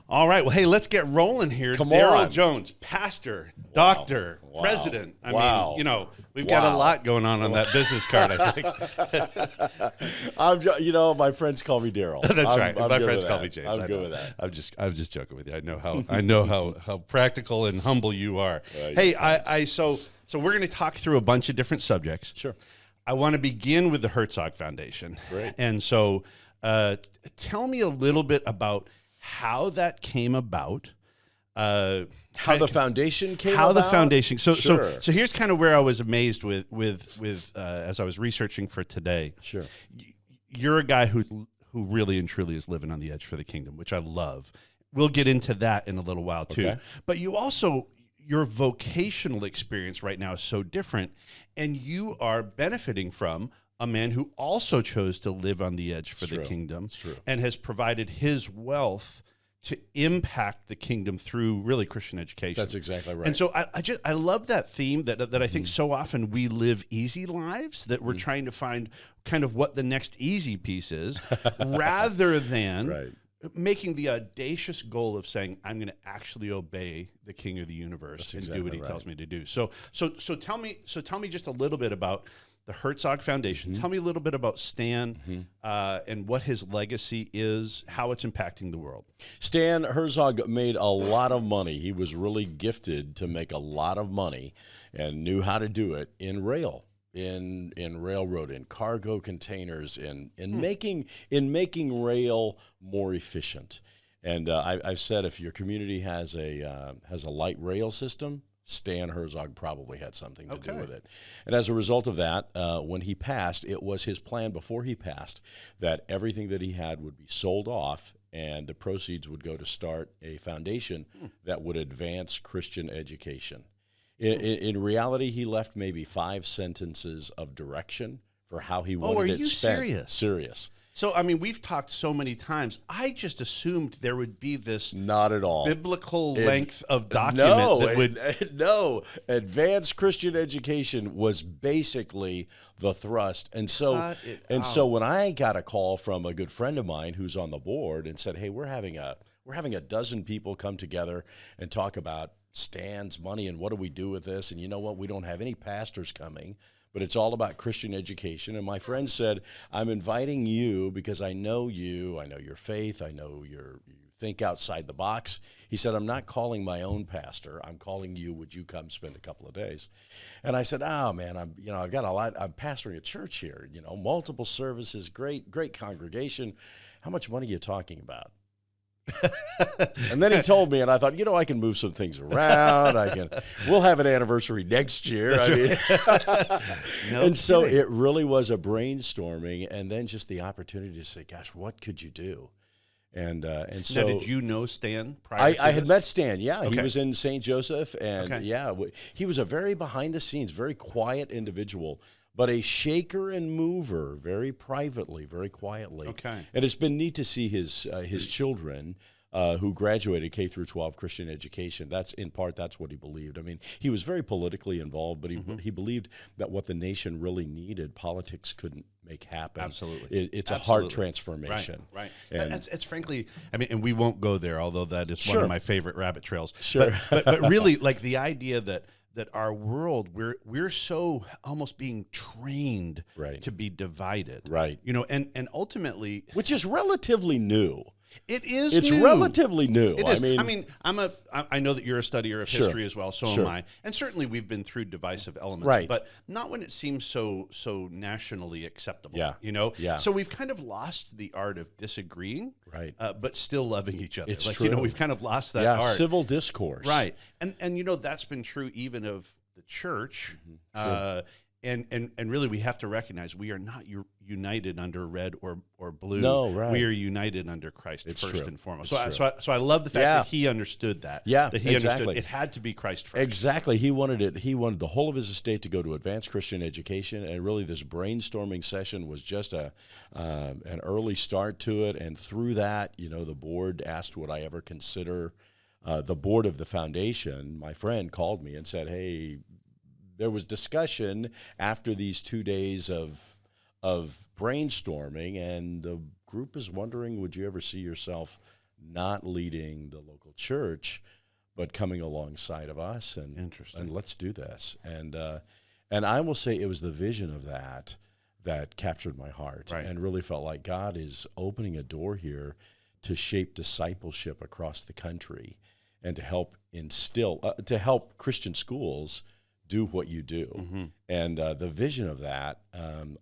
All right. Well, hey, let's get rolling here. Come Darrell on. Jones, pastor, doctor, Wow. president. I Wow. mean, we've got a lot going on that business card, I think. My friends call me Darrell. That's right. I'm My good friends with call that. me James. I'm good with that. I'm just joking with you. I know how practical and humble you are. Hey, so we're going to talk through a bunch of different subjects. Sure. I want to begin with the Herzog Foundation. Great. And so tell me a little bit about how that came about. How the foundation came how about? The foundation. So Sure. so here's kind of where I was amazed with as I was researching for today. Sure. You're a guy who really and truly is living on the edge for the kingdom, which I love. We'll get into that in a little while too. Okay. But your vocational experience right now is so different, and you are benefiting from a man who also chose to live on the edge for the kingdom and has provided his wealth to impact the kingdom through really Christian education. That's exactly right. And so I love that theme that I think so often we live easy lives, that we're trying to find kind of what the next easy piece is rather than making the audacious goal of saying, I'm going to actually obey the King of the universe and do what he tells me to do. So tell me just a little bit about the Herzog Foundation. Tell me a little bit about Stan and what his legacy is, how it's impacting the world. Stan Herzog made a lot of money. He was really gifted to make a lot of money and knew how to do it in rail. In railroad, in cargo containers, in making rail more efficient. And I've said if your community has a light rail system, Stan Herzog probably had something to do with it. And as a result of that, when he passed, it was his plan before he passed that everything that he had would be sold off and the proceeds would go to start a foundation that would advance Christian education. In reality, he left maybe 5 sentences of direction for how he wanted it spent. Oh, are you serious? Serious. So, I mean, we've talked so many times. I just assumed there would be this not at all biblical length of document that would. No, advanced Christian education was basically the thrust, and so so when I got a call from a good friend of mine who's on the board and said, "Hey, we're having a dozen people come together and talk about Stan's money and what do we do with this, and you know what, we don't have any pastors coming, but it's all about Christian education." And my friend said, "I'm inviting you because I know you, I know your faith, I know you think outside the box." He said, "I'm not calling my own pastor, I'm calling you. Would you come spend a couple of days?" And I said, "Oh man, I've got a lot, I'm pastoring a church here, multiple services, great congregation. How much money are you talking about?" And then he told me, and I thought, I can move some things around. We'll have an anniversary next year. So it really was a brainstorming, and then just the opportunity to say, "Gosh, what could you do?" And so, now, did you know Stan prior to I had this? met Stan. Yeah, Okay. he was in St. Joseph, and he was a very behind the scenes, very quiet individual, but a shaker and mover, very privately, very quietly. Okay. And it's been neat to see his children who graduated K through 12 Christian education. That's what he believed. I mean, he was very politically involved, but he believed that what the nation really needed, politics couldn't make happen. Absolutely. It's a heart transformation. Right. And it's frankly, I mean, and we won't go there, although that is one Sure. of my favorite rabbit trails. Sure. But really, like the idea that our world, we're so almost being trained to be divided. Right. And ultimately, which is relatively new. It's new. Relatively new. It is. I mean, I know that you're a studier of history as well, so Sure. am I. And certainly we've been through divisive elements, Right. but not when it seems so nationally acceptable. Yeah. Yeah. So we've kind of lost the art of disagreeing, Right. But still loving each other. It's like, true. We've kind of lost that art. Civil discourse. Right. And that's been true even of the church. Sure. And really, we have to recognize we are not united under red or blue. No, right. We are united under Christ It's first true. and foremost. It's So I love the fact that he understood that. Yeah, that he exactly. understood it had to be Christ first. Exactly. He wanted it. He wanted the whole of his estate to go to advanced Christian education, and really, this brainstorming session was just an early start to it. And through that, the board asked would I ever consider the board of the foundation. My friend called me and said, "Hey, there was discussion after these 2 days of brainstorming, and the group is wondering, would you ever see yourself not leading the local church, but coming alongside of us and let's do this. And I will say it was the vision of that captured my heart, and really felt like God is opening a door here to shape discipleship across the country and to help help Christian schools do what you do. Mm-hmm. And the vision of that,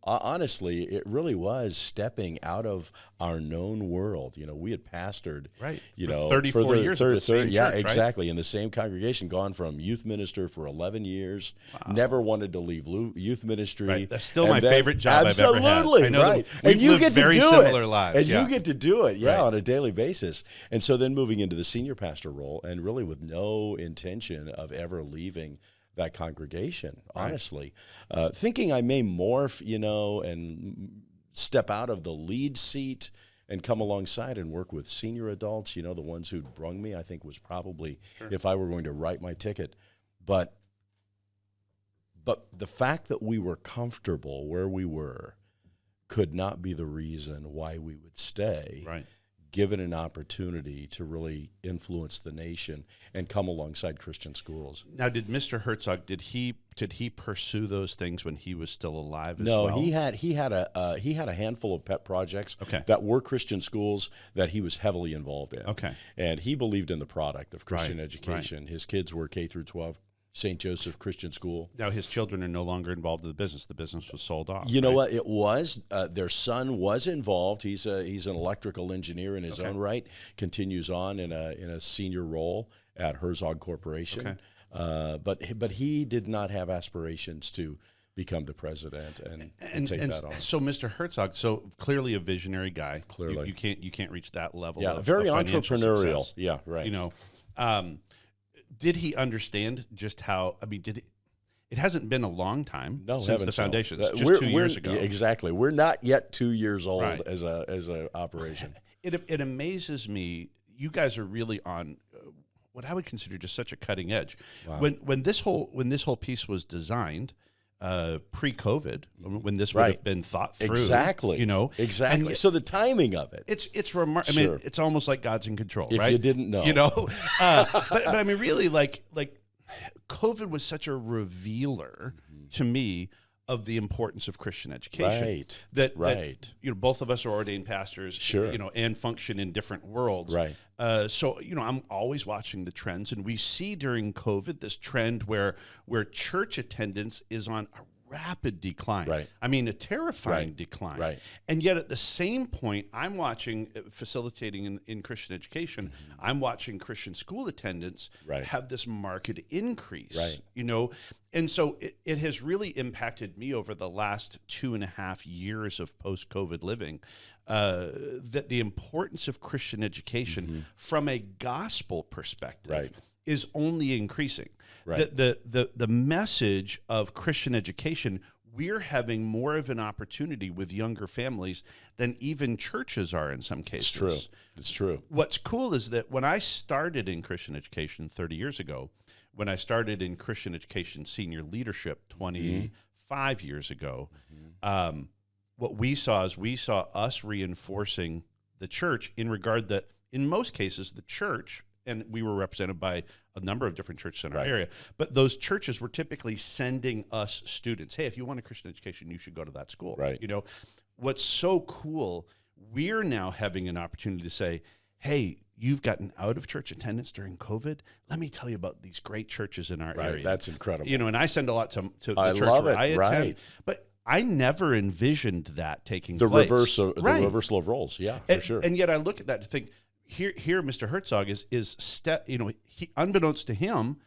honestly, it really was stepping out of our known world. We had pastored, for 34 years in the same church, exactly, in the same congregation, gone from youth minister for 11 years, never wanted to leave youth ministry. Right. That's still my favorite job I've ever had. Absolutely, I know right. And you get to do it. Lives. And you get to do it, on a daily basis. And so then moving into the senior pastor role, and really with no intention of ever leaving that congregation, honestly, thinking I may morph, and step out of the lead seat and come alongside and work with senior adults, the ones who'd brung me, I think was probably if I were going to write my ticket. But the fact that we were comfortable where we were could not be the reason why we would stay. Right. Given an opportunity to really influence the nation and come alongside Christian schools. Now, did Mr. Herzog, did he pursue those things when he was still alive as well? No, he had a handful of pet projects that were Christian schools that he was heavily involved in. Okay. And he believed in the product of Christian education. Right. His kids were K through 12. St. Joseph Christian School. Now his children are no longer involved in the business. The business was sold off. You know what? It was their son was involved. He's an electrical engineer in his own right. Continues on in a senior role at Herzog Corporation. Okay. But he did not have aspirations to become the president and take that on. So Mr. Herzog, clearly a visionary guy. Clearly, you can't reach that level. Yeah, of very entrepreneurial. Success. Yeah, right. Did he understand just how? I mean, it hasn't been a long time since the foundation. It's just 2 years ago. Exactly. We're not yet 2 years old as a operation. It amazes me. You guys are really on what I would consider just such a cutting edge. Wow. When this whole piece was designed, pre-COVID, when this would have been thought through. Exactly. Exactly. So the timing of it. It's remarkable. I mean, it's almost like God's in control, if right? you didn't know. But I mean, really, like COVID was such a revealer to me of the importance of Christian education. Right. That both of us are ordained pastors, sure, and function in different worlds. Right. So I'm always watching the trends, and we see during COVID this trend where church attendance is on a rapid decline. Right. I mean, a terrifying decline. Right. And yet at the same point, I'm watching, facilitating in Christian education, I'm watching Christian school attendance have this marked increase. Right. And so it has really impacted me over the last 2.5 years of post-COVID living, that the importance of Christian education from a gospel perspective is only increasing. Right. The message of Christian education, we're having more of an opportunity with younger families than even churches are in some cases. It's true. What's cool is that when I started in Christian education 30 years ago, when I started in Christian education senior leadership 25 years ago, what we saw us reinforcing the church in regard that in most cases the church, and we were represented by a number of different churches in our area, but those churches were typically sending us students. Hey, if you want a Christian education, you should go to that school. Right. What's so cool, we're now having an opportunity to say, hey, you've gotten out of church attendance during COVID. Let me tell you about these great churches in our area. That's incredible. And I send a lot to the I church love where it. I attend. Right. But I never envisioned that taking place. The reversal of roles. Yeah, for sure. And yet I look at that to think, here, Mr. Herzog is he, unbeknownst to him,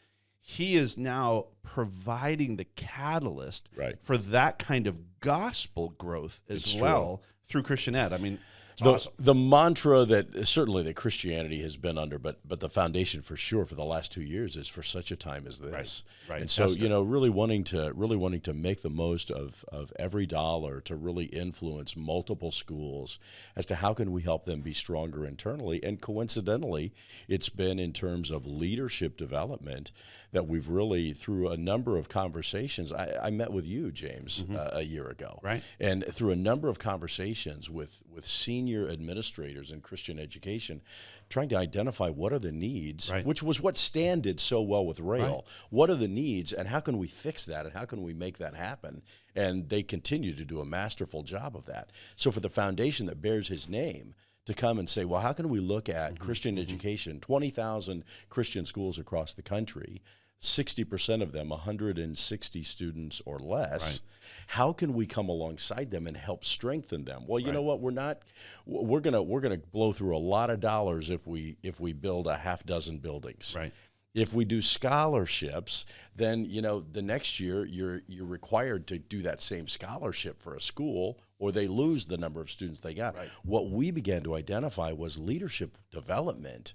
he is now providing the catalyst for that kind of gospel growth as well through Christian ed. I mean, it's awesome. The mantra that certainly that Christianity has been under, but the foundation for sure for the last 2 years is for such a time as this. Right. And so really wanting to make the most of every dollar to really influence multiple schools as to how can we help them be stronger internally. And coincidentally, it's been in terms of leadership development that we've really, through a number of conversations, I met with you, James, a year ago. Right. And through a number of conversations with senior senior administrators in Christian education, trying to identify what are the needs, right. which was what Stan did so well with Rail. Right. What are the needs, and how can we fix that, and how can we make that happen? And they continue to do a masterful job of that. So for the foundation that bears his name to come and say, well, how can we look at Christian education, 20,000 Christian schools across the country, 60% of them, 160 students or less. Right. How can we come alongside them and help strengthen them? Well, you know what? We're gonna blow through a lot of dollars if we build a half dozen buildings. Right. If we do scholarships, then the next year you're required to do that same scholarship for a school, or they lose the number of students they got. Right. What we began to identify was leadership development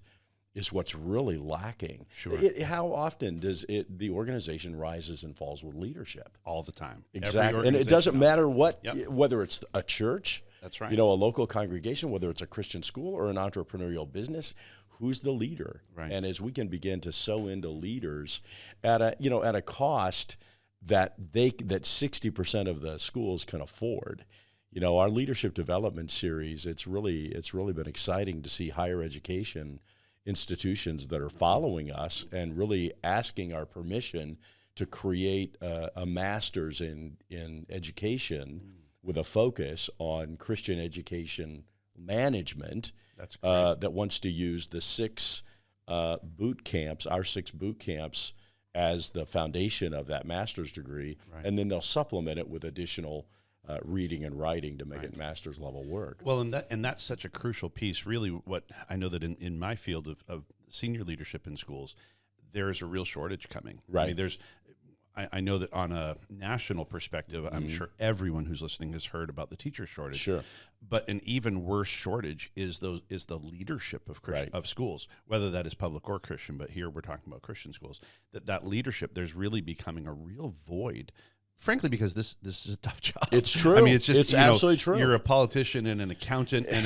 is what's really lacking. Sure. How often does the organization rises and falls with leadership? All the time. Exactly. And it doesn't matter whether it's a church, that's right. A local congregation, whether it's a Christian school or an entrepreneurial business, who's the leader? Right. And as we can begin to sow into leaders at a cost that 60% of the schools can afford. Our leadership development series, it's really been exciting to see higher education institutions that are following us and really asking our permission to create a master's in education with a focus on Christian education management. That's great. That wants to use the 6 boot camps, our 6 boot camps, as the foundation of that master's degree, and then they'll supplement it with additional reading and writing to make it master's level work. Well, and that's such a crucial piece. Really, what I know that in my field of senior leadership in schools, there is a real shortage coming. Right. I mean, I know that on a national perspective, I'm sure everyone who's listening has heard about the teacher shortage. Sure. But an even worse shortage is the leadership of schools, whether that is public or Christian. But here we're talking about Christian schools. That leadership, there's really becoming a real void. Frankly, because this is a tough job. It's true. I mean, it's absolutely true. You're a politician and an accountant and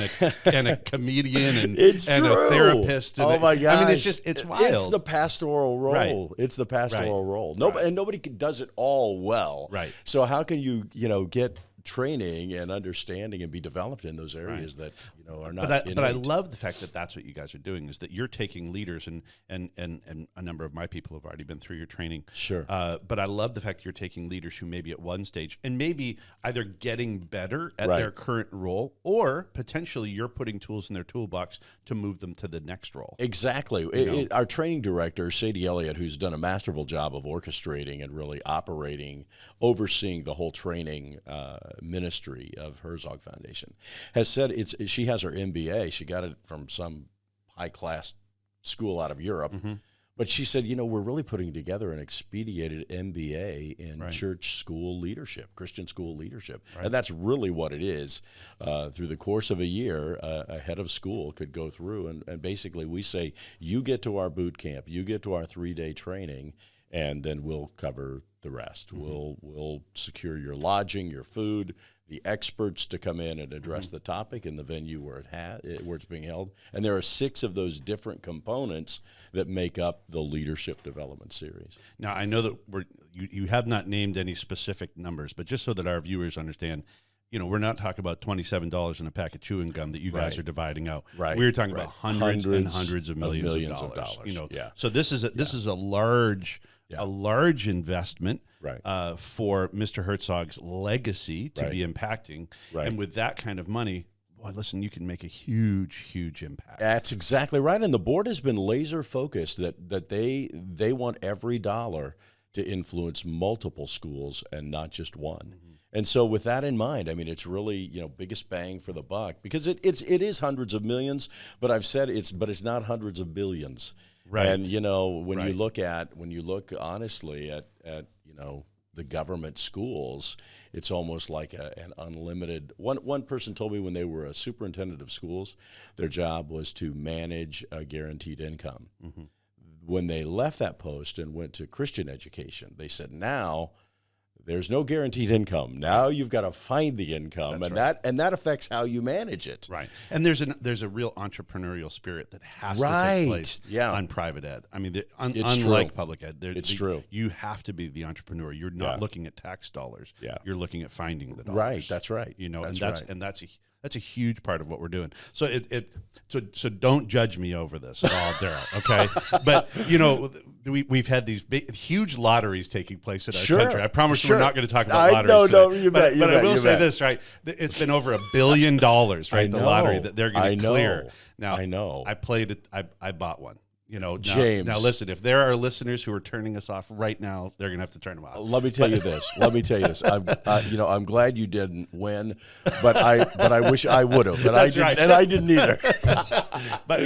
a comedian and a therapist. Oh my gosh! I mean, it's wild. It's the pastoral role. Right. It's the pastoral role. Nobody does it all well. Right. So how can you get training and understanding and be developed in those areas that are not innate. But I love the fact that that's what you guys are doing, is that you're taking leaders, and a number of my people have already been through your training. Sure. But I love the fact that you're taking leaders who maybe at one stage and maybe either getting better at their current role, or potentially you're putting tools in their toolbox to move them to the next role. Exactly. Our training director, Sadie Elliott, who's done a masterful job of orchestrating and really overseeing the whole training ministry of Herzog Foundation, has said she has her MBA. She got it from some high-class school out of Europe. Mm-hmm. But she said, we're really putting together an expedited MBA in church school leadership, Christian school leadership. Right. And that's really what it is. Through the course of a year, a head of school could go through, and basically we say, you get to our boot camp, you get to our 3-day training, and then we'll cover the rest. Mm-hmm. We'll secure your lodging, your food, the experts to come in and address the topic in the venue where it's being held. And there are 6 of those different components that make up the leadership development series. Now, I know that you have not named any specific numbers, but just so that our viewers understand, we're not talking about $27 in a pack of chewing gum that you guys are dividing out. Right. We're talking about hundreds and hundreds of millions of dollars. So this is a large investment for Mr. Herzog's legacy to be impacting. Right. And with that kind of money, boy, listen, you can make a huge, huge impact. That's exactly right. And the board has been laser focused that they want every dollar to influence multiple schools and not just one. Mm-hmm. And so with that in mind, I mean, it's really, biggest bang for the buck, because it is hundreds of millions, but I've said it's not hundreds of billions. Right. And, when you look honestly at the government schools, it's almost like an unlimited. One person told me when they were a superintendent of schools, their job was to manage a guaranteed income. Mm-hmm. When they left that post and went to Christian education, they said, now there's no guaranteed income. Now you've got to find the income, that affects how you manage it. Right. And there's a real entrepreneurial spirit that has to take place on private ed. I mean, unlike public ed, it's true. You have to be the entrepreneur. You're not looking at tax dollars. Yeah. You're looking at finding the dollars. Right. That's right. And That's a huge part of what we're doing. So so don't judge me over this at all, Darrell. Okay, but we've had these huge lotteries taking place in our country. I promise we're not going to talk about lotteries. No, you bet. But I will say this, right? It's been over $1 billion, right? The lottery that they're going to clear. Now, I know. I played it. I bought one. James. Now listen, if there are listeners who are turning us off right now, they're going to have to turn them off. Let me tell you this. I'm glad you didn't win, but I wish I would have. But That's right. And I didn't either. but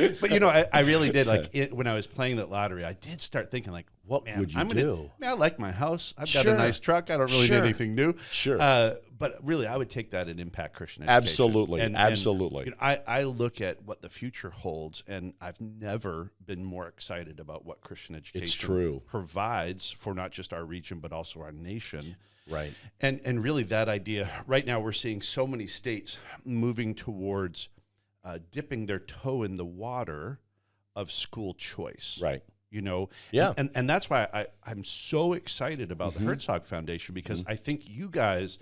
I really did when I was playing that lottery. I did start thinking like, what would you do? I like my house. I've got a nice truck. I don't really need anything new. Sure. But really, I would take that and impact Christian Absolutely. education. Absolutely. I look at what the future holds, and I've never been more excited about what Christian education provides for not just our region, but also our nation. Right. And really that idea, right now we're seeing so many states moving towards dipping their toe in the water of school choice. Right. Yeah. And that's why I'm so excited about the Herzog Foundation, because I think you guys,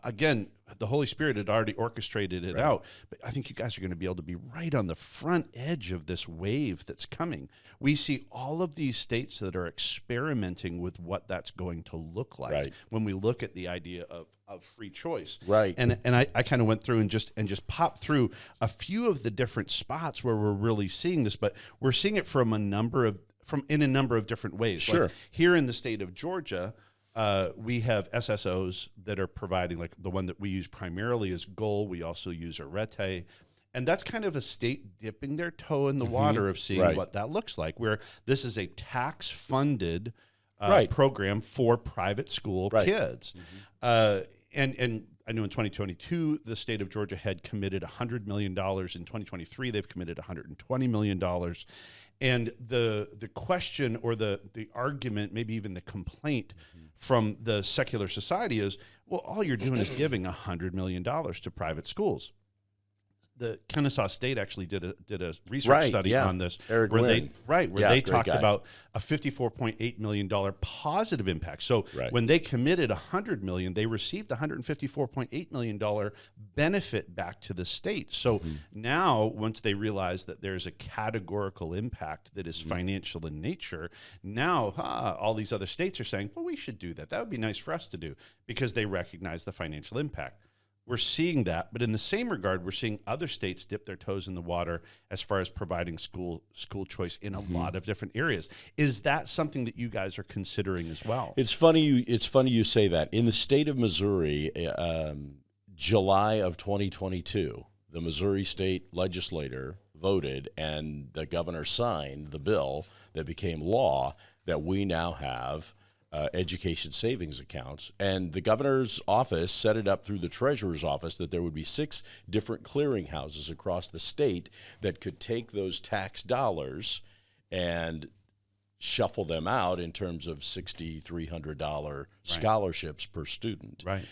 again, the Holy Spirit had already orchestrated it out, but I think you guys are going to be able to be right on the front edge of this wave that's coming. We see all of these states that are experimenting with what that's going to look like when we look at the idea of free choice. Right. And I kind of went through and just popped through a few of the different spots where we're really seeing this, but we're seeing it in a number of different ways. Sure. Like here in the state of Georgia, we have SSOs that are providing, like the one that we use primarily is Goal. We also use Arete. And that's kind of a state dipping their toe in the water of seeing what that looks like, where this is a tax-funded program for private school kids. And I know in 2022, the state of Georgia had committed $100 million. In 2023, they've committed $120 million. And the question or the argument, maybe even the complaint from the secular society is, well, all you're doing is giving $100 million to private schools. The Kennesaw State actually did a research study on this, where they talked about a $54.8 million positive impact. So when they committed $100 million, they received $154.8 million benefit back to the state. So now, once they realize that there's a categorical impact that is financial in nature, now all these other states are saying, well, we should do that. That would be nice for us to do, because they recognize the financial impact. We're seeing that, but in the same regard, we're seeing other states dip their toes in the water as far as providing school choice in a lot of different areas. Is that something that you guys are considering as well? It's funny you say that. In the state of Missouri, July of 2022, the Missouri state legislature voted and the governor signed the bill that became law that we now have education savings accounts. And the governor's office set it up through the treasurer's office that there would be 6 different clearinghouses across the state that could take those tax dollars and shuffle them out in terms of $6,300 scholarships per student. Right.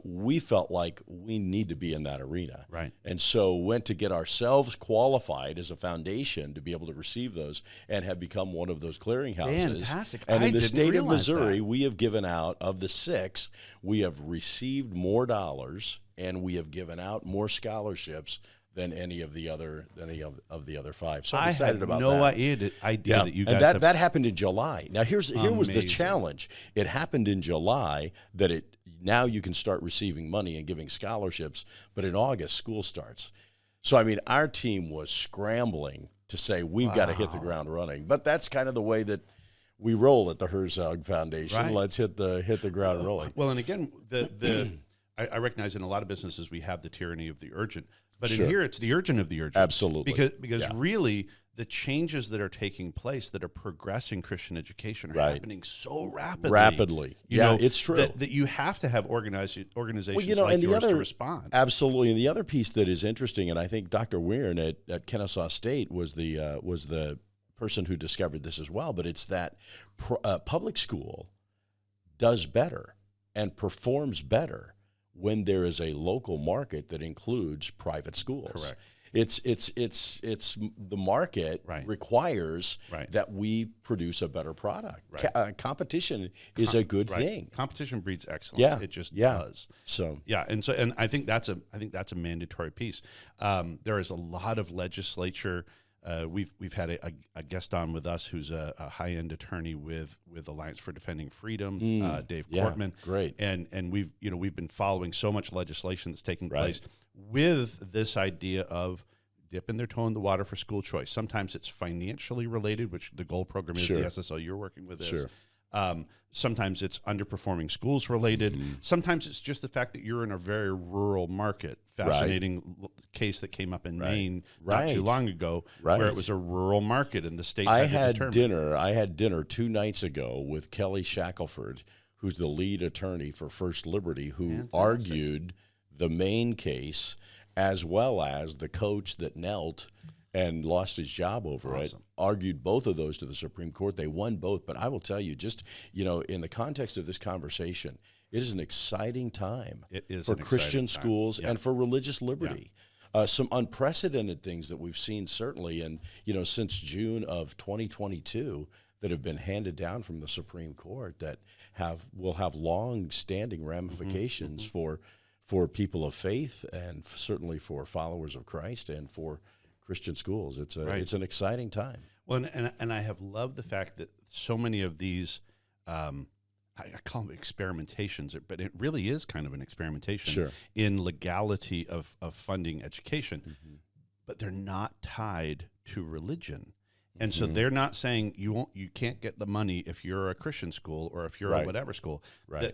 We felt like we need to be in that arena. Right. And so went to get ourselves qualified as a foundation to be able to receive those and have become one of those clearinghouses. Fantastic. And in the state of Missouri, we have given out, of the 6, we have received more dollars and we have given out more scholarships than any of the other 5. So I'm excited about that. I had no idea that you guys and that happened in July. Now here was the challenge. It happened in July that now you can start receiving money and giving scholarships, but in August school starts. So I mean, our team was scrambling to say we've got to hit the ground running. But that's kind of the way that we roll at the Herzog Foundation. Right. Let's hit the ground rolling. Well, and again, I recognize in a lot of businesses we have the tyranny of the urgent. But in here, it's the urgent of the urgent. Absolutely. Because really, the changes that are taking place that are progressing Christian education are happening so rapidly. It's true. That you have to have organizations like yours to respond. Absolutely. And the other piece that is interesting, and I think Dr. Weirn at Kennesaw State was the person who discovered this as well, but it's that public school does better and performs better when there is a local market that includes private schools. Correct. It's the market requires that we produce a better product. Competition is a good thing. Competition breeds excellence. It just does. So and I think that's a mandatory piece. There is a lot of legislature. We've had a guest on with us who's a high-end attorney with Alliance for Defending Freedom, Dave Cortman. Great. And we've been following so much legislation that's taking place with this idea of dipping their toe in the water for school choice. Sometimes it's financially related, which the goal program is, the SSO you're working with is. Sometimes it's underperforming schools related. Sometimes it's just the fact that you're in a very rural market. Fascinating case that came up in Maine not too long ago, where it was a rural market and the state. I had dinner 2 nights ago with Kelly Shackelford, who's the lead attorney for First Liberty, who argued the Maine case as well as the coach that knelt and lost his job over it, argued both of those to the Supreme Court. They won both. But I will tell you, just, in the context of this conversation, it is an exciting time for Christian schools and for religious liberty. Some unprecedented things that we've seen certainly since June of 2022 that have been handed down from the Supreme Court that will have long-standing ramifications for people of faith and certainly for followers of Christ and for Christian schools. It's an exciting time. Well, and I have loved the fact that so many of these, I call them experimentations, but it really is kind of an experimentation in legality of funding education, but they're not tied to religion. And so they're not saying you can't get the money if you're a Christian school or if you're a whatever school.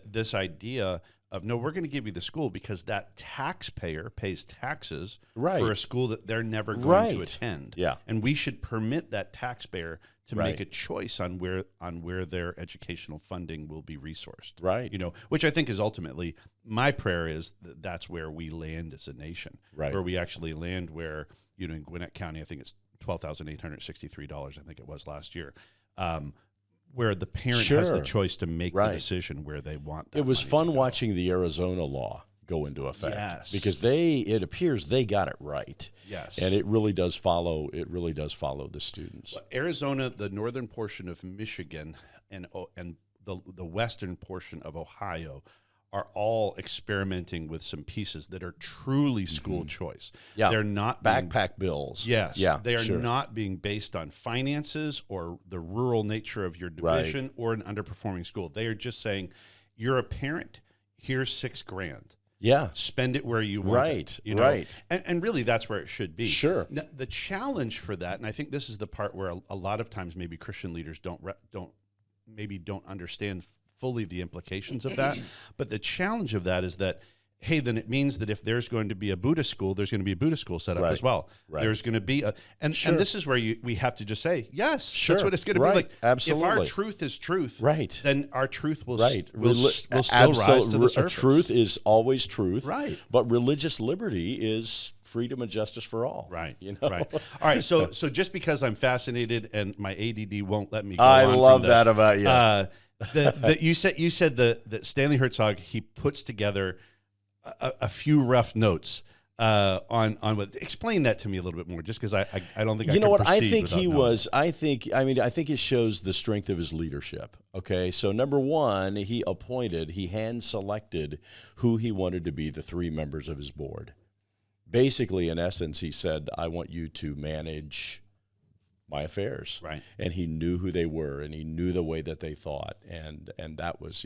This idea of, no, we're going to give you the school because that taxpayer pays taxes for a school that they're never going to attend. And we should permit that taxpayer to make a choice on where their educational funding will be resourced. Which I think is ultimately, my prayer is that's where we land as a nation. Where we actually land where, in Gwinnett County, I think it's $12,863, I think it was last year, where the parent has the choice to make the decision where they want that. It was fun watching the Arizona law go into effect because it appears they got it right. And it really does follow the students. Well, Arizona, the northern portion of Michigan, and the western portion of Ohio are all experimenting with some pieces that are truly school choice. They're not backpack bills. They are not being based on finances or the rural nature of your division or an underperforming school. They are just saying, you're a parent, here's $6,000. Spend it where you want it. And really that's where it should be. Now, the challenge for that, and I think this is the part where a lot of times maybe Christian leaders don't understand fully the implications of that. But the challenge of that is that, hey, then it means that if there's going to be a Buddhist school, there's going to be a Buddhist school set up as well. There's going to be and this is where we have to just say, yes, that's what it's going to be like. Absolutely. If our truth is truth, then our truth will still rise to the surface. Truth is always truth. But religious liberty is freedom and justice for all. All right. So just because I'm fascinated and my ADD won't let me go I on love from that about you. You said that Stanley Herzog, he puts together a few rough notes on what. Explain that to me a little bit more, just because I don't think I can what I think he was. I think it shows the strength of his leadership. Okay, so number one, he hand selected who he wanted to be the 3 members of his board. Basically, in essence, he said, "I want you to manage my affairs." And he knew who they were, and he knew the way that they thought, and that was,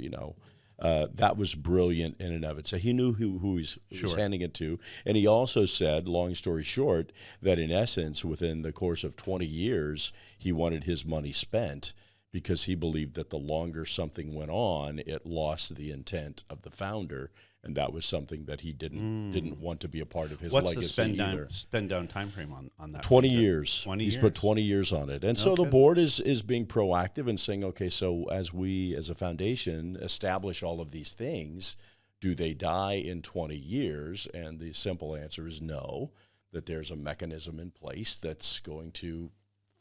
that was brilliant in and of itself. He knew who he was handing it to, and he also said, long story short, that in essence, within the course of 20 years, he wanted his money spent because he believed that the longer something went on, it lost the intent of the founder. And that was something that he didn't want to be a part of his legacy. What's the spend down time frame on that? 20 years. 20 years. He's put 20 years on it. And so the board is being proactive and saying, okay, so as we as a foundation establish all of these things, do they die in 20 years? And the simple answer is no, that there's a mechanism in place that's going to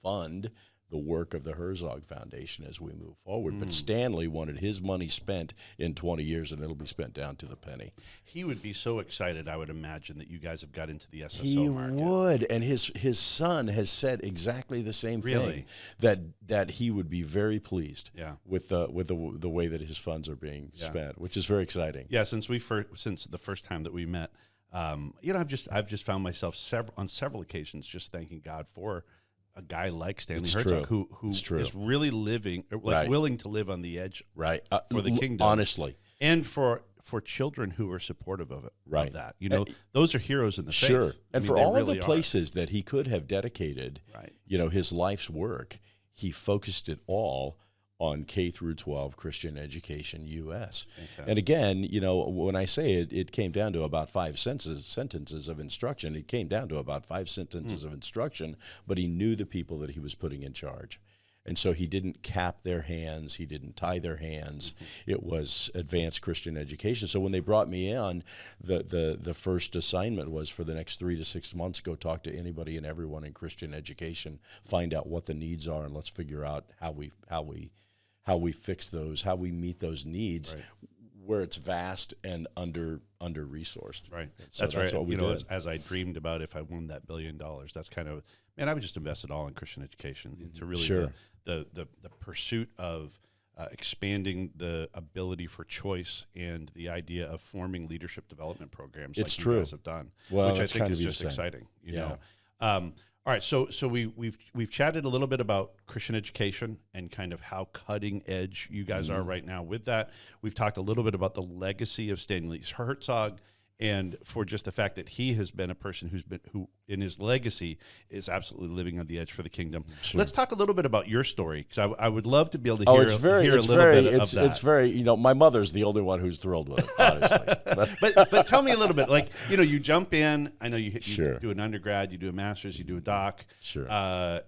fund the work of the Herzog Foundation as we move forward. But Stanley wanted his money spent in 20 years, and it'll be spent down to the penny. He would be so excited, I would imagine, that you guys have got into the SSO He market. would, and his son has said exactly the same thing, that he would be very pleased with the way that his funds are being spent, which is very exciting. Yeah, since the first time that we met, I've just found myself on several occasions just thanking God for a guy like Stanley Herzog who is really living, willing to live on the edge for the kingdom. Honestly. And for children who are supportive of it. Right. Of that. Those are heroes in the faith. Sure. And for all really of the places that he could have dedicated, his life's work, he focused it all on K through 12 Christian education U.S. Fantastic. And again, when I say it came down to about 5 sentences of instruction. It came down to about 5 sentences of instruction, but he knew the people that he was putting in charge. And so he didn't cap their hands. He didn't tie their hands. It was advanced Christian education. So when they brought me on, the first assignment was for the next 3 to 6 months, go talk to anybody and everyone in Christian education, find out what the needs are, and let's figure out how we fix those, how we meet those needs, where it's vast and under resourced. Right. So that's what we did. As I dreamed about if I won that $1 billion, that's kind of, I would just invest it all in Christian education into really the pursuit of expanding the ability for choice and the idea of forming leadership development programs like you guys have done, which I think is just exciting. All right, so we've chatted a little bit about Christian education and kind of how cutting edge you guys are right now with that. We've talked a little bit about the legacy of Stanley Herzog, and for just the fact that he has been a person who in his legacy is absolutely living on the edge for the kingdom. Sure. Let's talk a little bit about your story, because I would love to be able to hear a little bit of that. It's very, my mother's the only one who's thrilled with it, honestly. but tell me a little bit, you jump in, I know you do an undergrad, you do a master's, you do a doc,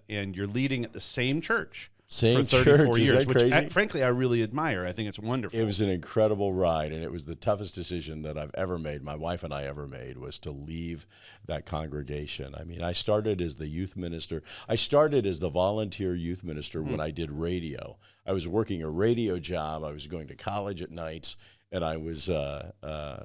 and you're leading at the same church. For 34 years, which frankly I really admire. I think it's wonderful. It was an incredible ride, and it was the toughest decision that I've ever made, my wife and I ever made, was to leave that congregation. I started as the youth minister. I started as the volunteer youth minister when I did radio. I was working a radio job. I was going to college at nights, and I was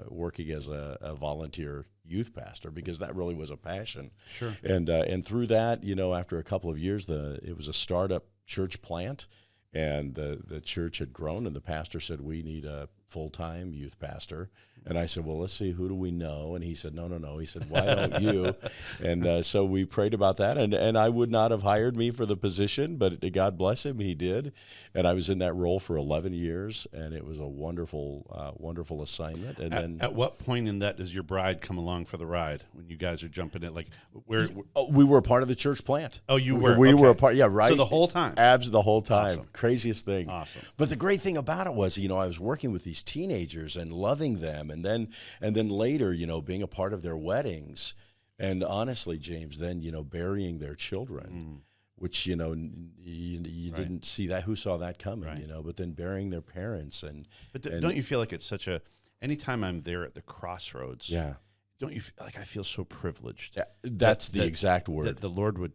working as a volunteer youth pastor, because that really was a passion. Sure. And through that, after a couple of years, it was a startup church plant, and the church had grown, and the pastor said, we need a full-time youth pastor. And I said, well, let's see, who do we know? And he said, no. He said, why don't you? And so we prayed about that, and I would not have hired me for the position, but God bless him, he did. And I was in that role for 11 years, and it was a wonderful, wonderful assignment. And then, at what point in that does your bride come along for the ride when you guys are jumping in? We were a part of the church plant. Oh, you were? We were a part, right. So the whole time? The whole time. Awesome. Craziest thing. Awesome. But the great thing about it was, I was working with these teenagers and loving them, and then later, being a part of their weddings, and honestly, James, then burying their children, which you didn't see that. Who saw that coming? But then burying their parents, but don't you feel like it's such a? Anytime I'm there at the crossroads, don't you feel like I feel so privileged? Yeah, that's the exact word. That the Lord would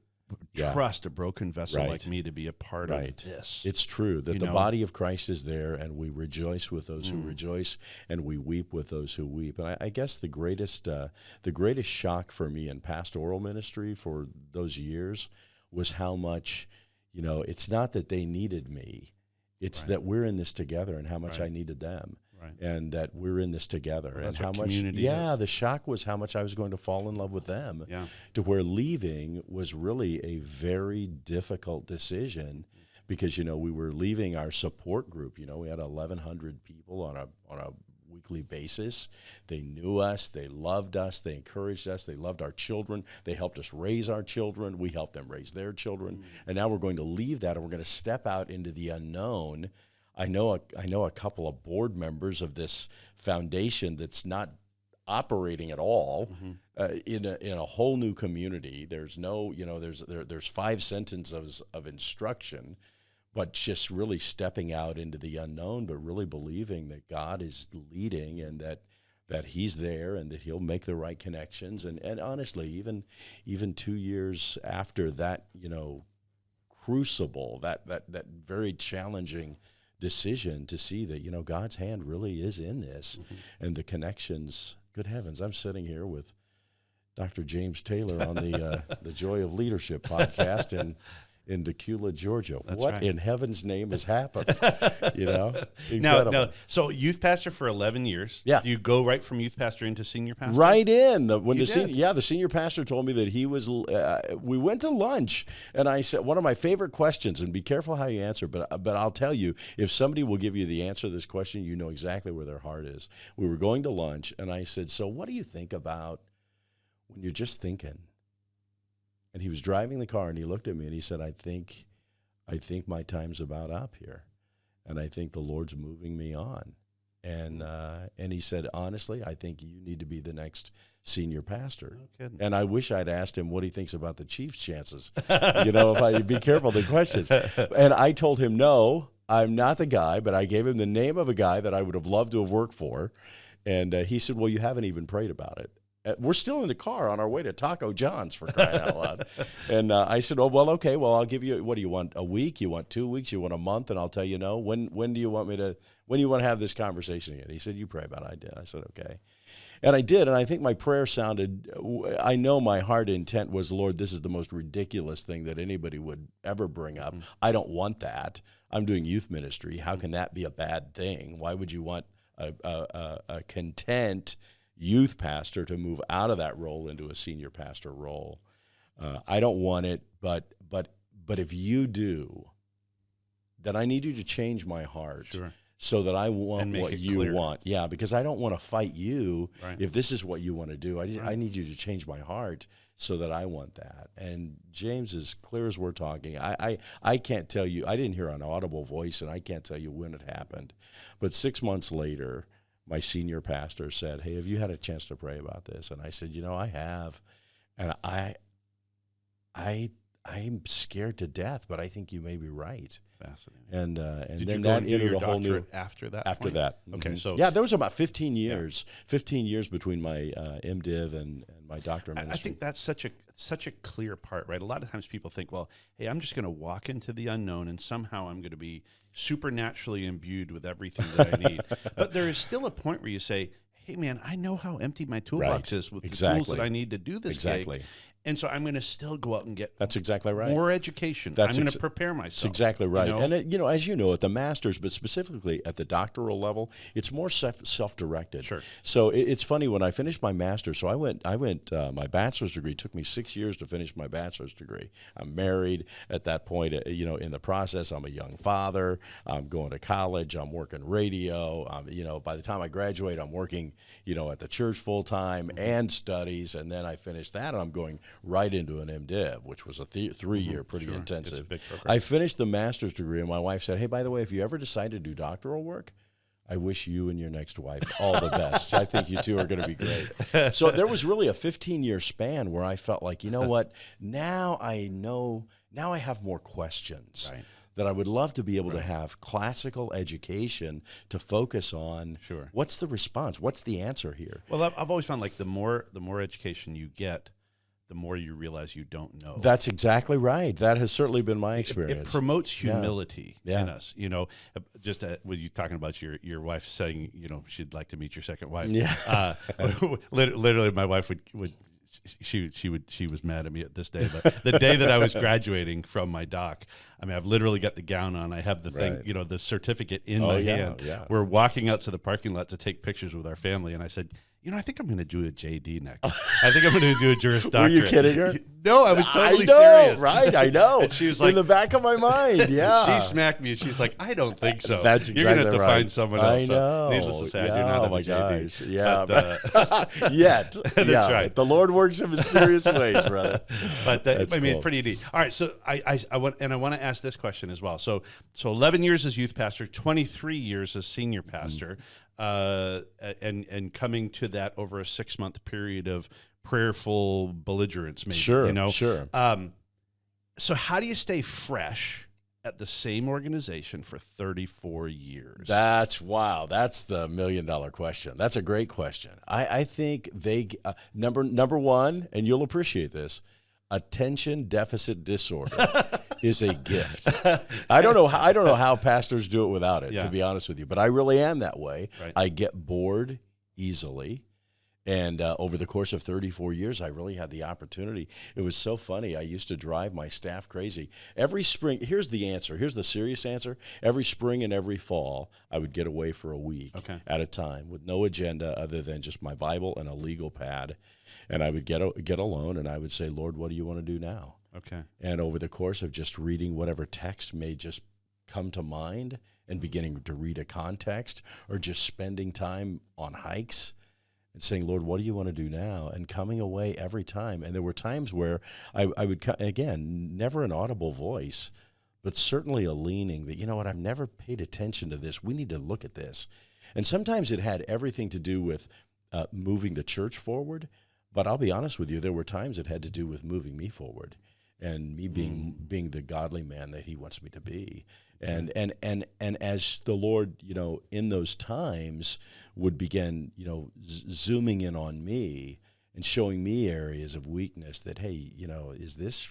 trust a broken vessel like me to be a part of this. It's true that the body of Christ is there, and we rejoice with those who rejoice, and we weep with those who weep. And I guess the greatest shock for me in pastoral ministry for those years was how much, it's not that they needed me, it's that we're in this together, and how much I needed them. And that we're in this together, and how much, the shock was how much I was going to fall in love with them, to where leaving was really a very difficult decision, because, we were leaving our support group. We had 1,100 people on a weekly basis. They knew us, they loved us, they encouraged us, they loved our children, they helped us raise our children, we helped them raise their children, and now we're going to leave that, and we're going to step out into the unknown. I know a couple of board members of this foundation that's not operating at all in a whole new community. There's no, there's 5 sentences of instruction, but just really stepping out into the unknown, but really believing that God is leading, and that he's there, and that he'll make the right connections. And honestly, even 2 years after that, crucible, that very challenging decision to see that, God's hand really is in this, and the connections. Good heavens, I'm sitting here with Dr. James Taylor on the Joy of Leadership podcast in Decula, Georgia. That's what right. in heaven's name has happened? Incredible. No. So youth pastor for 11 years. Yeah. You go right from youth pastor into senior pastor? Right in. The Senior pastor told me that he was, we went to lunch, and I said, one of my favorite questions, and be careful how you answer, but I'll tell you, if somebody will give you the answer to this question, you know exactly where their heart is. We were going to lunch, and I said, so what do you think about when you're just thinking? And he was driving the car, and he looked at me, and he said, I think my time's about up here, and I think the Lord's moving me on. And he said, honestly, I think you need to be the next senior pastor. No, and I wish I'd asked him what he thinks about the Chiefs' chances. If I'd be careful the questions. And I told him, no, I'm not the guy, but I gave him the name of a guy that I would have loved to have worked for. And he said, well, you haven't even prayed about it. We're still in the car on our way to Taco John's, for crying out loud. And I said, oh, well, okay, well, I'll give you, what do you want, a week? You want 2 weeks? You want a month? And I'll tell you no. When do you want to have this conversation again? He said, you pray about it. I did. I said, okay. And I did, and I think my prayer sounded, I know my heart intent was, Lord, this is the most ridiculous thing that anybody would ever bring up. I don't want that. I'm doing youth ministry. How can that be a bad thing? Why would you want a content youth pastor to move out of that role into a senior pastor role? I don't want it, but if you do, then I need you to change my heart. Sure. So that I want what you clear. want. Yeah, because I don't want to fight you. Right. If this is what you want to do. I need you to change my heart so that I want that. And James, as clear as we're talking, I can't tell you, I didn't hear an audible voice, and I can't tell you when it happened. But 6 months later, my senior pastor said, hey, have you had a chance to pray about this? And I said, I have. And I'm scared to death, but I think you may be right. Fascinating. And Did then you go that and do entered your a whole new doctorate after that? after point? that. Okay, Mhm. so there was about 15 years, 15 years between my MDiv and my doctorate ministry. I think that's such a clear part, right? A lot of times people think, well, hey, I'm just going to walk into the unknown, and somehow I'm going to be supernaturally imbued with everything that I need. But there is still a point where you say, hey, man, I know how empty my toolbox is with the tools that I need to do this gig. And so I'm going to still go out and get That's exactly right. more education. I'm going to prepare myself. That's exactly right. You know? And, as you know, at the master's, but specifically at the doctoral level, it's more self-directed. Sure. So it's funny, when I finished my master's, so I went my bachelor's degree took me 6 years to finish my bachelor's degree. I'm married at that point, in the process. I'm a young father. I'm going to college. I'm working radio. By the time I graduate, I'm working, at the church full-time and studies. And then I finished that, and I'm going right into an MDiv, which was a 3-year, pretty intensive. It's a big program. I finished the master's degree, and my wife said, hey, by the way, if you ever decide to do doctoral work, I wish you and your next wife all the best. I think you two are going to be great. So there was really a 15-year span where I felt like, what, now I have more questions. Right. That I would love to be able to have classical education to focus on. Sure. What's the response? What's the answer here? Well, I've always found like the more education you get, the more you realize you don't know. That's exactly right. That has certainly been my experience. It promotes humility Yeah. in us. Just with you talking about your wife saying, she'd like to meet your second wife. Yeah. Literally, my wife would. She was mad at me at this day, but the day that I was graduating from my doc, I've literally got the gown on. I have the thing, the certificate in my hand. Yeah. We're walking out to the parking lot to take pictures with our family, and I said, I think I'm going to do a JD next. I think I'm going to do a Juris Doctorate. Were you kidding her? No, I was totally serious. serious. Right, I know. And she was like, in the back of my mind, yeah. She smacked me, and she's like, I don't think so. That's exactly You're going to have to right. find someone else. I know. So, needless to say, I do not have a JD. Gosh. Yeah. But, Yet. That's right. The Lord works in mysterious ways, brother. But cool. pretty neat. All right, so I want to ask this question as well. So 11 years as youth pastor, 23 years as senior pastor. And coming to that over a 6-month period of prayerful belligerence, maybe. Sure. So how do you stay fresh at the same organization for 34 years? That's the $1 million question. That's a great question. I think they number one, and you'll appreciate this, attention deficit disorder is a gift. I don't know how pastors do it without it, to be honest with you, but I really am that way. Right. I get bored easily. And over the course of 34 years, I really had the opportunity. It was so funny. I used to drive my staff crazy. Every spring, here's the answer. Here's the serious answer. Every spring and every fall, I would get away for a week at a time with no agenda other than just my Bible and a legal pad. And I would get alone, and I would say, Lord, what do you want to do now? Okay. And over the course of just reading whatever text may just come to mind and beginning to read a context, or just spending time on hikes, and saying, Lord, what do you want to do now? And coming away every time. And there were times where I would, again, never an audible voice, but certainly a leaning that, you know what, I've never paid attention to this. We need to look at this. And sometimes it had everything to do with moving the church forward. But I'll be honest with you, there were times it had to do with moving me forward and me being the godly man that he wants me to be. And as the Lord, you know, in those times would begin, you know, zooming in on me and showing me areas of weakness that, hey, you know, is this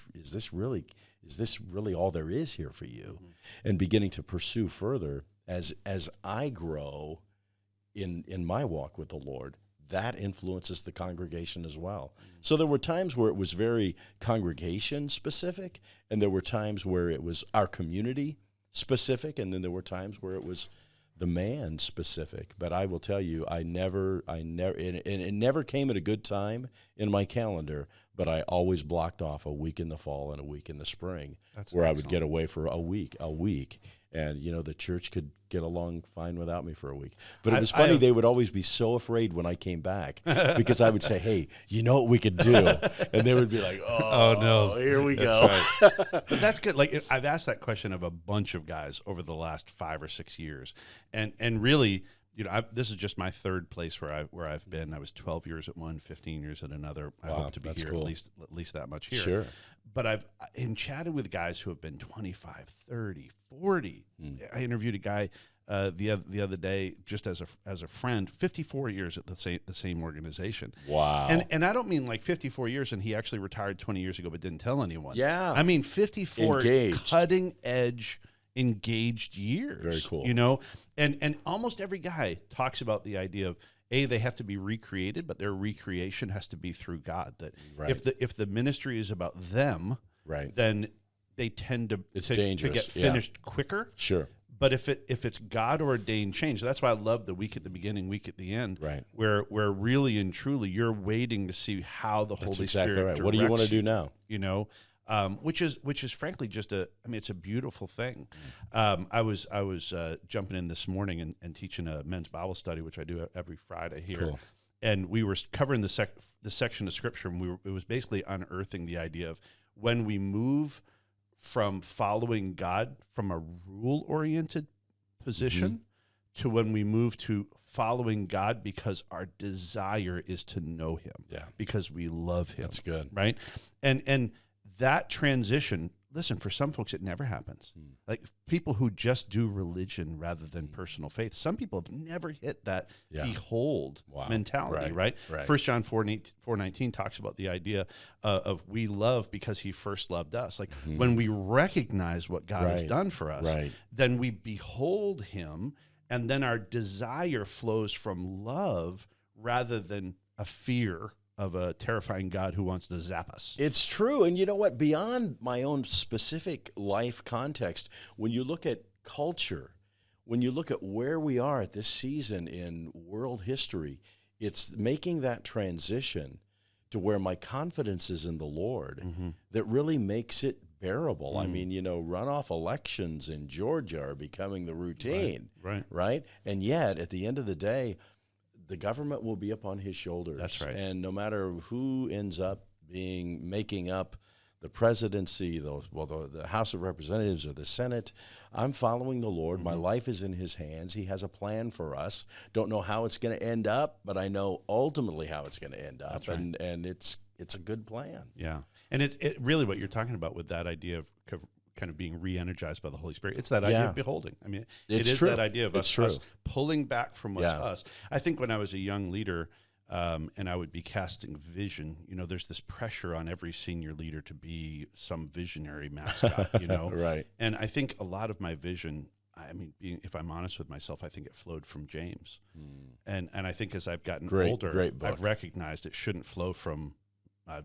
really all there is here for you? And beginning to pursue further as I grow in my walk with the Lord, that influences the congregation as well. So there were times where it was very congregation specific, and there were times where it was our community specific, and then there were times where it was the man specific. But I will tell you, it never came at a good time in my calendar, but I always blocked off a week in the fall and a week in the spring. That's where excellent. I would get away for a week. And, you know, the church could get along fine without me for a week. But it was funny, they would always be so afraid when I came back because I would say, hey, you know what we could do? And they would be like, oh no, here we go. Right. But that's good. Like, I've asked that question of a bunch of guys over the last 5 or 6 years. And really, you know, this is just my third place where I've been. I was 12 years at one, 15 years at another. I hope to be here cool. at least that much here. Sure. But I've chatted with guys who have been 25, 30, 40. I interviewed a guy the other day just as a friend, 54 years at the same organization. Wow. And I don't mean like 54 years and he actually retired 20 years ago but didn't tell anyone. Yeah. I mean 54 cutting edge engaged years. Very cool. You know, and almost every guy talks about the idea of they have to be recreated, but their recreation has to be through God. That if the ministry is about them, then they tend to get finished quicker. Sure. But if it's God ordained change, that's why I love the week at the beginning, week at the end, where really and truly you're waiting to see how the Holy Spirit directs. What do you want to do now? You know. Which is frankly just it's a beautiful thing. I was jumping in this morning and teaching a men's Bible study, which I do every Friday here. Cool. And we were covering the section of Scripture, and it was basically unearthing the idea of when we move from following God from a rule-oriented position to when we move to following God because our desire is to know Him, because we love Him. That's good, right? And that transition, listen, for some folks, it never happens. Like people who just do religion rather than personal faith, some people have never hit that behold mentality, right? 1 John 4:19 talks about the idea of we love because he first loved us. Like when we recognize what God has done for us, then we behold him, and then our desire flows from love rather than a fear of a terrifying God who wants to zap us. It's true. And you know what? Beyond my own specific life context, when you look at culture, when you look at where we are at this season in world history, it's making that transition to where my confidence is in the Lord that really makes it bearable. I mean, you know, runoff elections in Georgia are becoming the routine, right? And yet, at the end of the day, the government will be up on his shoulders. That's right. And no matter who ends up making up the presidency, the House of Representatives or the Senate, I'm following the Lord. My life is in his hands. He has a plan for us. Don't know how it's going to end up, but I know ultimately how it's going to end up. That's right. And it's a good plan. Yeah. And it's really what you're talking about with that idea of kind of being re-energized by the Holy Spirit. It's that idea of beholding. I mean, it is true. That idea of us pulling back from what's us. I think when I was a young leader, and I would be casting vision. You know, there's this pressure on every senior leader to be some visionary mascot, you know? Right. And I think a lot of my vision, I mean, if I'm honest with myself, I think it flowed from James. And I think as I've gotten older, I've recognized it shouldn't flow from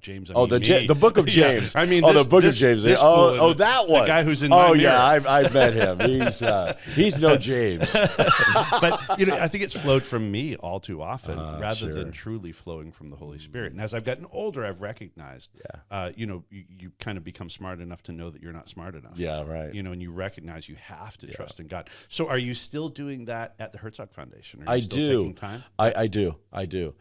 James. I mean, the book of James. Yeah, I mean, the book of James. That one. The guy who's in my mirror. Yeah, I've met him. He's no James. But you know, I think it's flowed from me all too often, rather than truly flowing from the Holy Spirit. And as I've gotten older, I've recognized, you know, you kind of become smart enough to know that you're not smart enough. Yeah, right. You know, and you recognize you have to trust in God. So, are you still doing that at the Herzog Foundation? Are you still taking time? I do.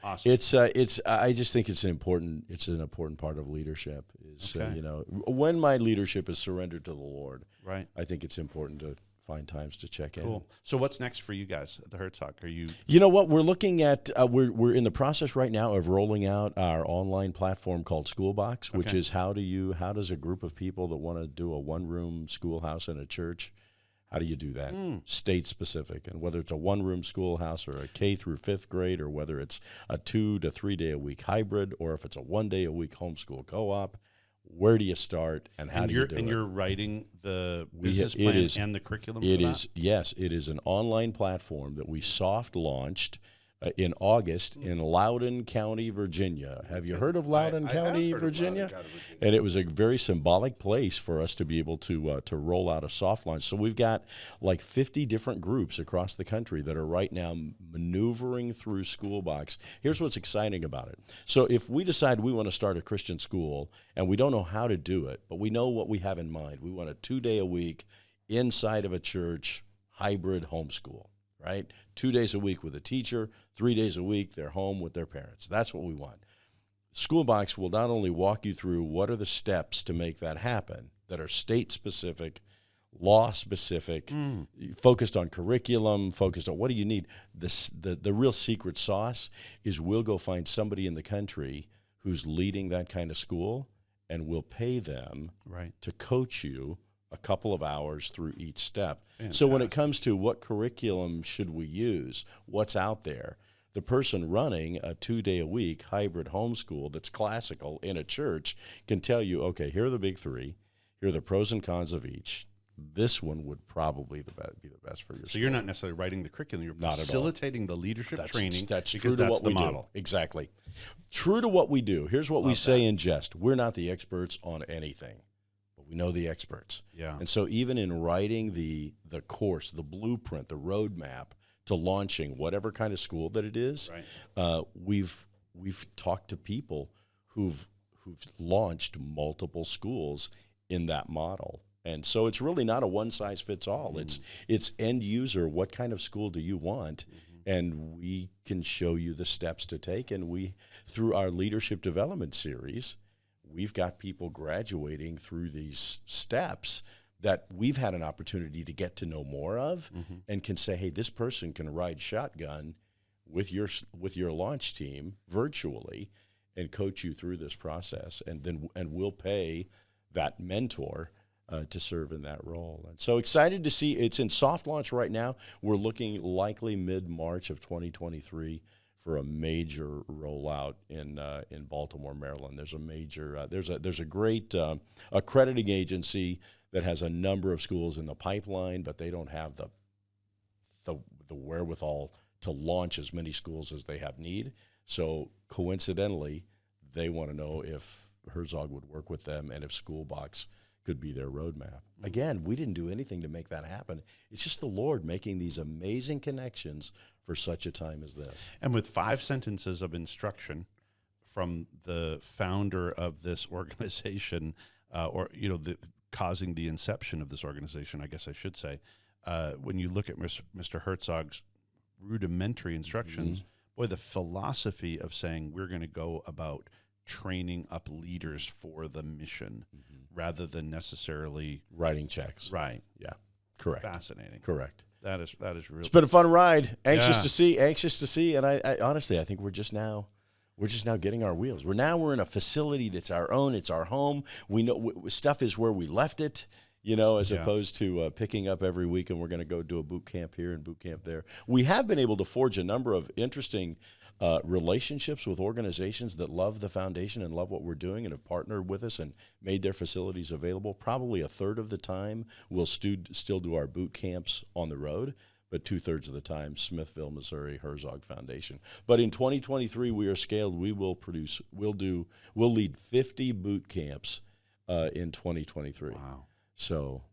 Awesome. It's. I just think it's an important part of leadership is, you know, when my leadership is surrendered to the Lord, right? I think it's important to find times to check in. Cool. So what's next for you guys at the Herzog? Are you? You know what? We're looking at, we're in the process right now of rolling out our online platform called Schoolbox, which is how does a group of people that want to do a one-room schoolhouse in a church, how do you do that? State specific. And whether it's a one-room schoolhouse or a K through 5th grade, or whether it's a 2 to 3 day a week hybrid, or if it's a 1 day a week homeschool co-op, where do you start and how do you do it? And you're writing the business plan and the curriculum for that? Yes, it is an online platform that we soft launched in August in Loudoun County, Virginia. Have you heard of Loudoun County, Virginia? And it was a very symbolic place for us to be able to roll out a soft launch. So we've got like 50 different groups across the country that are right now maneuvering through Schoolbox. Here's what's exciting about it. So if we decide we want to start a Christian school and we don't know how to do it, but we know what we have in mind. We want a 2 day a week inside of a church hybrid homeschool. Right? 2 days a week with a teacher, 3 days a week they're home with their parents. That's what we want. Schoolbox will not only walk you through what are the steps to make that happen that are state-specific, law-specific, focused on curriculum, focused on what do you need. The real secret sauce is we'll go find somebody in the country who's leading that kind of school, and we'll pay them to coach you a couple of hours through each step. Fantastic. So when it comes to what curriculum should we use, what's out there, the person running a 2 day a week hybrid homeschool that's classical in a church can tell you, okay, here are the big three, here are the pros and cons of each. This one would probably be the best for your school. So you're not necessarily writing the curriculum, you're facilitating the leadership training. That's true to what we do. Exactly. True to what we do. Here's what we say in jest. We're not the experts on anything. We know the experts. Yeah. And so even in writing the course, the blueprint, the roadmap to launching whatever kind of school that it is, we've talked to people who've launched multiple schools in that model. And so it's really not a one-size-fits-all. It's end user, what kind of school do you want? And we can show you the steps to take. And we, through our leadership development series, we've got people graduating through these steps that we've had an opportunity to get to know more of and can say, hey, this person can ride shotgun with your launch team virtually and coach you through this process. And we'll pay that mentor to serve in that role. And so excited to see it's in soft launch right now. We're looking likely mid-March of 2023 for a major rollout in Baltimore, Maryland. There's a major there's a great accrediting agency that has a number of schools in the pipeline, but they don't have the wherewithal to launch as many schools as they have need. So coincidentally, they want to know if Herzog would work with them and if Schoolbox could be their roadmap. Again, we didn't do anything to make that happen. It's just the Lord making these amazing connections for such a time as this. And with 5 sentences of instruction from the founder of this organization, causing the inception of this organization, I guess I should say, when you look at Mr. Herzog's rudimentary instructions, boy, the philosophy of saying we're going to go about training up leaders for the mission rather than necessarily writing checks. Right. Yeah. Correct. Fascinating. Correct. That is really. It's been a fun ride. Anxious to see. And I honestly, I think we're just now getting our wheels. We're in a facility that's our own. It's our home. We know stuff is where we left it. as opposed to picking up every week and we're going to go do a boot camp here and boot camp there. We have been able to forge a number of interesting relationships with organizations that love the foundation and love what we're doing and have partnered with us and made their facilities available. Probably a third of the time we'll still do our boot camps on the road, but 2/3 of the time, Smithville, Missouri, Herzog Foundation. But in 2023, we are scaled. We'll lead 50 boot camps in 2023. Wow. So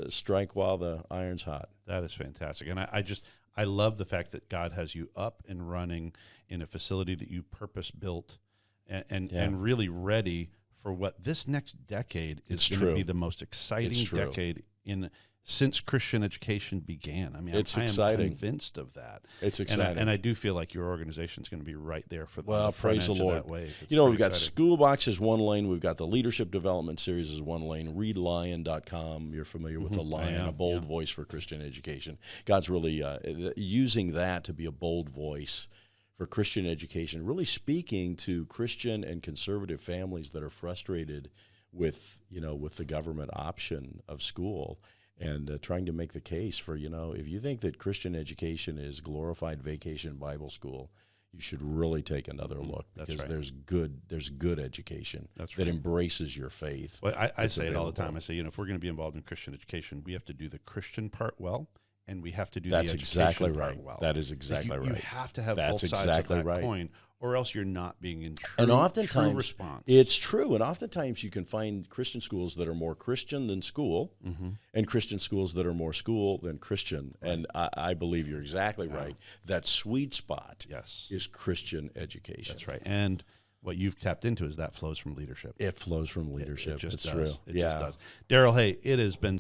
strike while the iron's hot. That is fantastic. And I love the fact that God has you up and running in a facility that you purpose built and really ready for what this next decade is going to be the most exciting decade since Christian education began. I mean, I am convinced of that. It's exciting. And I do feel like your organization is going to be right there for the front praise edge the Lord. of that wave. We've got School Box is one lane. We've got the Leadership Development Series is one lane. ReadLion.com. You're familiar with the Lion, a bold voice for Christian education. God's really using that to be a bold voice for Christian education, really speaking to Christian and conservative families that are frustrated with the government option of school. And trying to make the case for, if you think that Christian education is glorified vacation Bible school, you should really take another look because there's good education that embraces your faith. Well, I say it all the time. I say, if we're going to be involved in Christian education, we have to do the Christian part well, and we have to do the education part well. That is exactly right. You have to have both sides of that coin, or else you're not being in true response. It's true. And oftentimes you can find Christian schools that are more Christian than school, and Christian schools that are more school than Christian. Right. And I believe you're exactly right. That sweet spot is Christian education. That's right. And what you've tapped into is that flows from leadership. It flows from leadership. It just it's does. true. It just does. Darrell, hey, it has been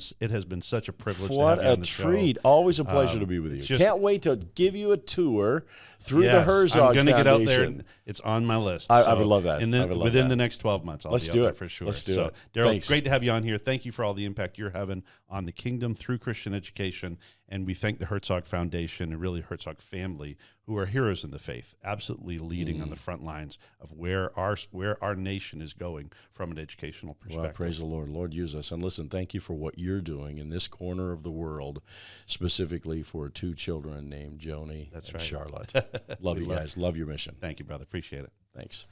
such a privilege to have you on the show. What a treat. Always a pleasure to be with you. Can't wait to give you a tour through the Herzog Foundation. I'm going to get out there. And it's on my list. I would love that. Within the next 12 months, I'll be out there for sure. Let's do it. Darrell, great to have you on here. Thank you for all the impact you're having on the kingdom through Christian education. And we thank the Herzog Foundation and really Herzog family, who are heroes in the faith, absolutely leading on the front lines of where our nation is going from an educational perspective. Well, praise the Lord. Lord, use us. And listen, thank you for what you're doing in this corner of the world, specifically for 2 children named Joni and Charlotte. Love you guys. Love your mission. Thank you, brother. Appreciate it. Thanks.